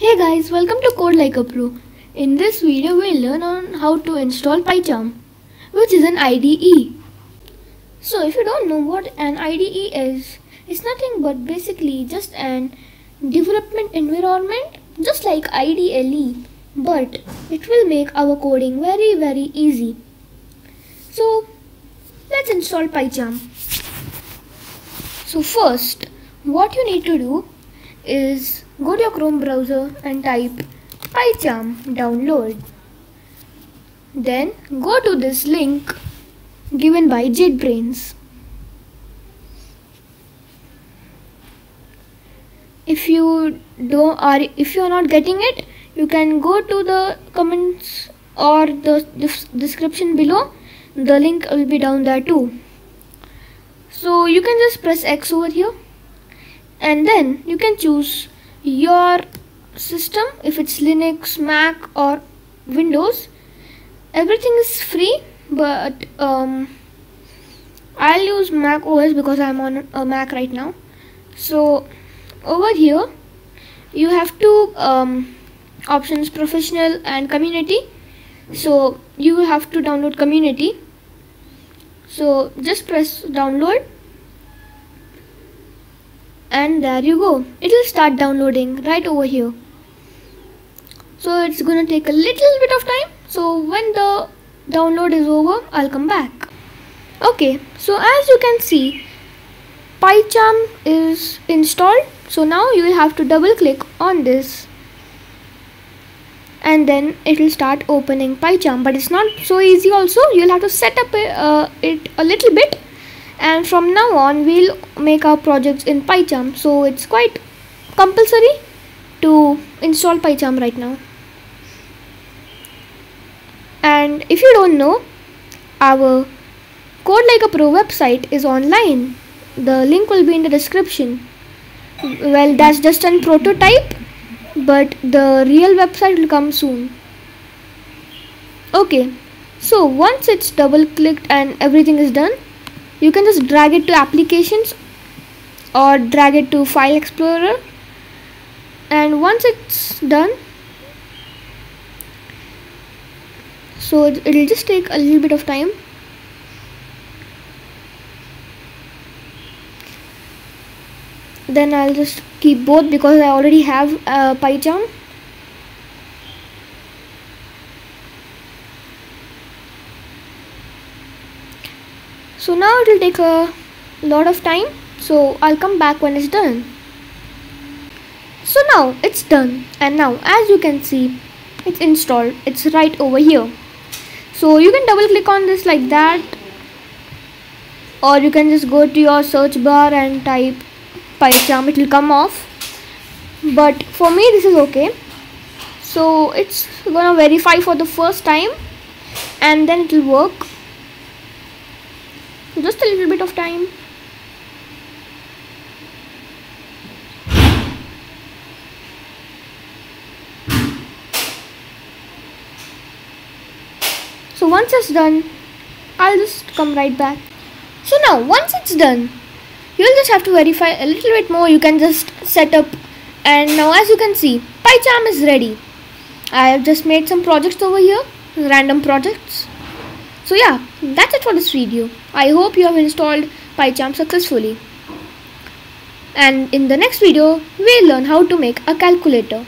Hey guys, welcome to Code Like a Pro. In this video, we'll learn on how to install PyCharm, which is an IDE. So if you don't know what an IDE is, it's nothing but basically just an development environment, just like IDLE, but it will make our coding very easy. So let's install PyCharm. So first, what you need to do is go to your Chrome browser and type PyCharm download. Then go to this link given by JetBrains. If you are not getting it, you can go to the comments or the description below. The link will be down there too. So you can just press X over here, and then you can choose your system. If it's Linux, Mac or Windows, everything is free, but I'll use Mac OS because I'm on a Mac right now. So over here you have two options, professional and community. So you have to download community, so just press download, and there you go, it will start downloading right over here. So it's gonna take a little bit of time, so when the download is over, I'll come back. Okay, so as you can see, PyCharm is installed. So now you will have to double click on this, and then it will start opening PyCharm. But it's not so easy also, you'll have to set up it a little bit, and from now on we'll make our projects in PyCharm. So it's quite compulsory to install PyCharm right now. And if you don't know, our Code Like a Pro website is online. The link will be in the description. Well, that's just a prototype, but the real website will come soon. Okay, so once it's double clicked and everything is done, you can just drag it to applications or drag it to file explorer, and once it's done, so it'll just take a little bit of time. Then I'll just keep both because I already have PyCharm. So now it will take a lot of time, so I'll come back when it's done. So now it's done, and now as you can see, it's installed. It's right over here. So you can double click on this like that, or you can just go to your search bar and type PyCharm. It will come off, but for me this is okay. So it's gonna verify for the first time, and then it will work. Just a little bit of time. So once it's done, I'll just come right back. So now once it's done, you'll just have to verify a little bit more. You can just set up, and now as you can see, PyCharm is ready. I have just made some projects over here, random projects. So yeah, that's it for this video. I hope you have installed PyCharm successfully. And in the next video, we'll learn how to make a calculator.